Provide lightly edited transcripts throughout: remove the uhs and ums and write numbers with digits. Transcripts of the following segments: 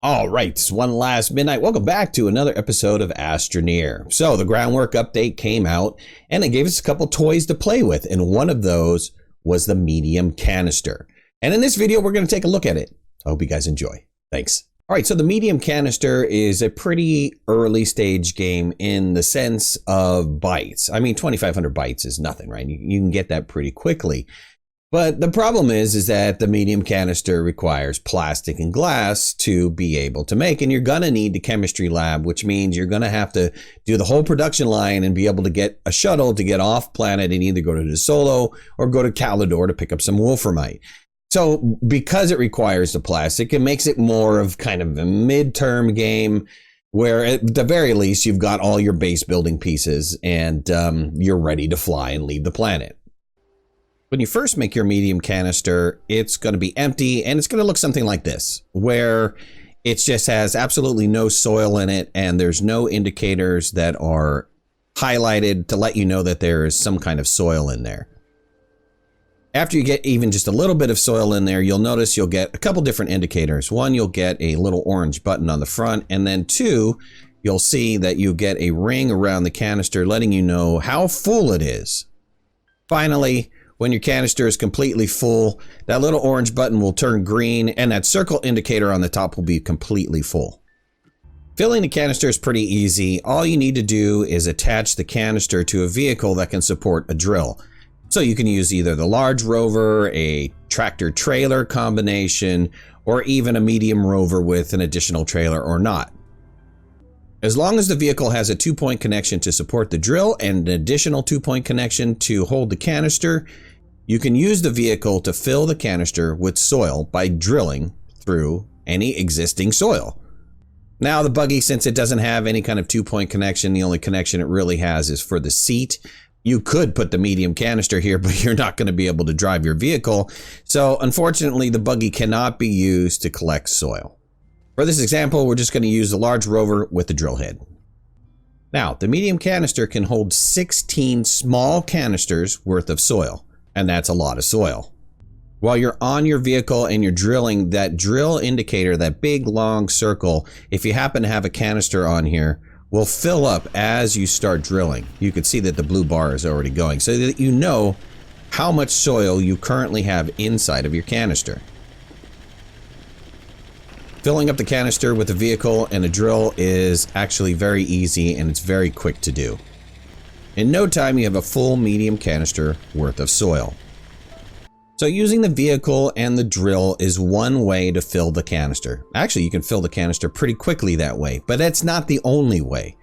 All right, it's one last midnight. Welcome back to another episode of Astroneer. So the groundwork update came out and it gave us a couple toys to play with. And one of those was the medium canister. And in this video, we're going to take a look at it. I hope you guys enjoy. Thanks. All right, so the medium canister is a pretty early stage game in the sense of bytes. I mean, 2,500 bytes is nothing, right? You can get that pretty quickly. But the problem is that the medium canister requires plastic and glass to be able to make, and you're going to need the chemistry lab, which means you're going to have to do the whole production line and be able to get a shuttle to get off planet and either go to the Solo or go to Calidor to pick up some wolframite. So because it requires the plastic, it makes it more of kind of a midterm game where at the very least you've got all your base building pieces and you're ready to fly and leave the planet. When you first make your medium canister, it's going to be empty and it's going to look something like this, where it just has absolutely no soil in it and there's no indicators that are highlighted to let you know that there is some kind of soil in there. After you get even just a little bit of soil in there, you'll notice you'll get a couple different indicators. One, you'll get a little orange button on the front, and then two, you'll see that you get a ring around the canister letting you know how full it is. Finally, when your canister is completely full, that little orange button will turn green and that circle indicator on the top will be completely full. Filling the canister is pretty easy. All you need to do is attach the canister to a vehicle that can support a drill. So you can use either the large rover, a tractor trailer combination, or even a medium rover with an additional trailer or not. As long as the vehicle has a 2-point connection to support the drill and an additional 2-point connection to hold the canister, you can use the vehicle to fill the canister with soil by drilling through any existing soil. Now the buggy, since it doesn't have any kind of 2-point connection, the only connection it really has is for the seat. You could put the medium canister here, but you're not going to be able to drive your vehicle. So unfortunately, the buggy cannot be used to collect soil. For this example, we're just going to use the large rover with the drill head. Now, the medium canister can hold 16 small canisters worth of soil, and that's a lot of soil. While you're on your vehicle and you're drilling, that drill indicator, that big long circle, if you happen to have a canister on here, will fill up as you start drilling. You can see that the blue bar is already going, so that you know how much soil you currently have inside of your canister. Filling up the canister with a vehicle and a drill is actually very easy and it's very quick to do. In no time, you have a full medium canister worth of soil. So using the vehicle and the drill is one way to fill the canister. Actually, you can fill the canister pretty quickly that way, but that's not the only way.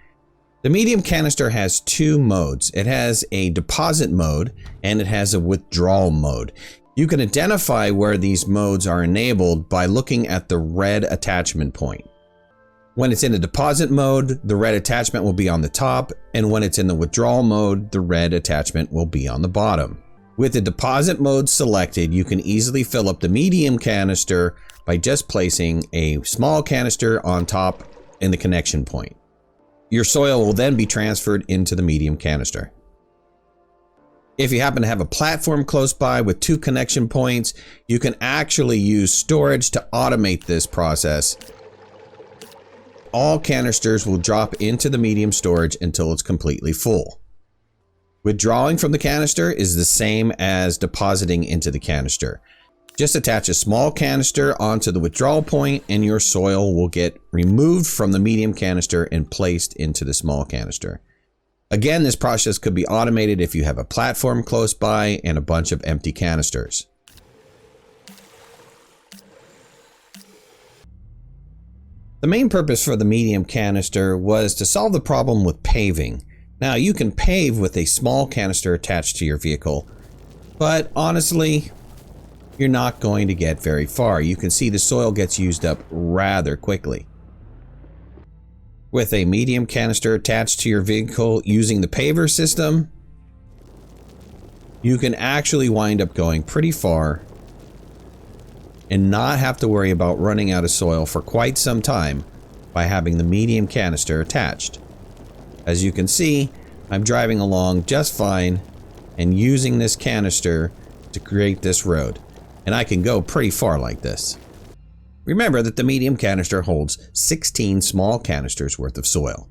The medium canister has two modes. It has a deposit mode and it has a withdrawal mode. You can identify where these modes are enabled by looking at the red attachment point. When it's in the deposit mode, the red attachment will be on the top, and when it's in the withdrawal mode, the red attachment will be on the bottom. With the deposit mode selected, you can easily fill up the medium canister by just placing a small canister on top in the connection point. Your soil will then be transferred into the medium canister. If you happen to have a platform close by with 2 connection points, you can actually use storage to automate this process. All canisters will drop into the medium storage until it's completely full. Withdrawing from the canister is the same as depositing into the canister. Just attach a small canister onto the withdrawal point and your soil will get removed from the medium canister and placed into the small canister. Again, this process could be automated if you have a platform close by and a bunch of empty canisters. The main purpose for the medium canister was to solve the problem with paving. Now, you can pave with a small canister attached to your vehicle, but honestly, you're not going to get very far. You can see the soil gets used up rather quickly. With a medium canister attached to your vehicle using the paver system, you can actually wind up going pretty far and not have to worry about running out of soil for quite some time by having the medium canister attached. As you can see, I'm driving along just fine and using this canister to create this road. And I can go pretty far like this. Remember that the medium canister holds 16 small canisters worth of soil.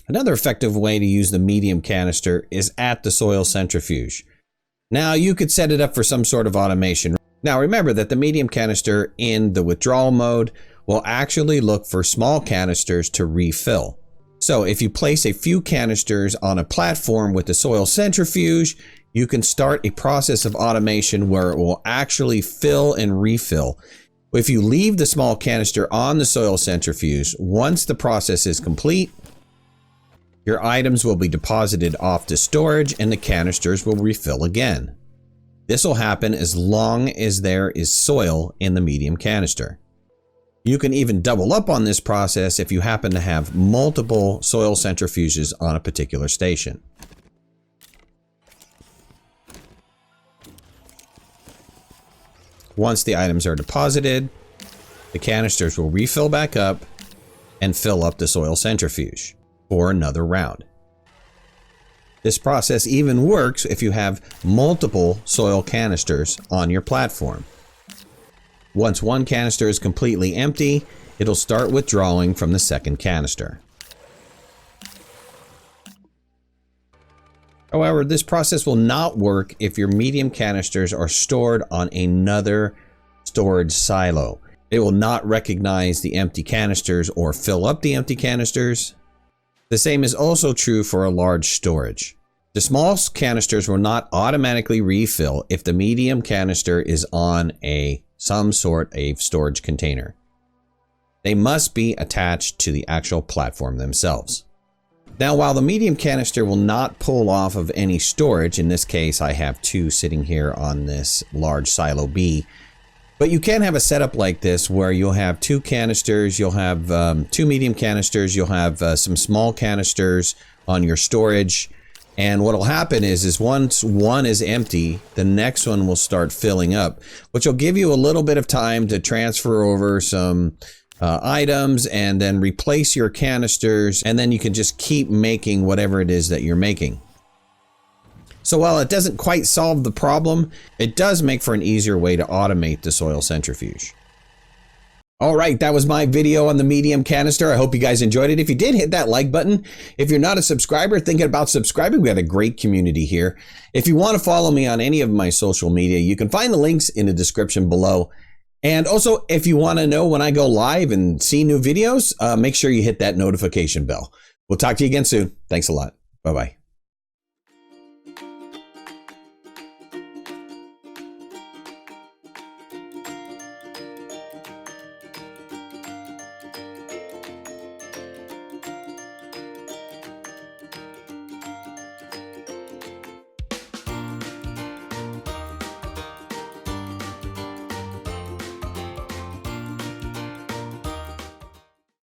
Another effective way to use the medium canister is at the soil centrifuge. Now you could set it up for some sort of automation. Now remember that the medium canister in the withdrawal mode will actually look for small canisters to refill. So if you place a few canisters on a platform with the soil centrifuge, you can start a process of automation where it will actually fill and refill. If you leave the small canister on the soil centrifuge, once the process is complete, your items will be deposited off to storage and the canisters will refill again. This will happen as long as there is soil in the medium canister. You can even double up on this process if you happen to have multiple soil centrifuges on a particular station. Once the items are deposited, the canisters will refill back up and fill up the soil centrifuge for another round. This process even works if you have multiple soil canisters on your platform. Once one canister is completely empty, it'll start withdrawing from the second canister. However, this process will not work if your medium canisters are stored on another storage silo. It will not recognize the empty canisters or fill up the empty canisters. The same is also true for a large storage. The small canisters will not automatically refill if the medium canister is on some sort of storage container. They must be attached to the actual platform themselves. Now, while the medium canister will not pull off of any storage, in this case I have two sitting here on this large silo B, but you can have a setup like this where you'll have two canisters, you'll have two medium canisters, you'll have some small canisters on your storage. And what will happen is once one is empty, the next one will start filling up, which will give you a little bit of time to transfer over some items and then replace your canisters. And then you can just keep making whatever it is that you're making. So while it doesn't quite solve the problem, it does make for an easier way to automate the soil centrifuge. All right, that was my video on the medium canister. I hope you guys enjoyed it. If you did, hit that like button. If you're not a subscriber, thinking about subscribing, we got a great community here. If you want to follow me on any of my social media, you can find the links in the description below. And also, if you want to know when I go live and see new videos, make sure you hit that notification bell. We'll talk to you again soon. Thanks a lot. Bye-bye.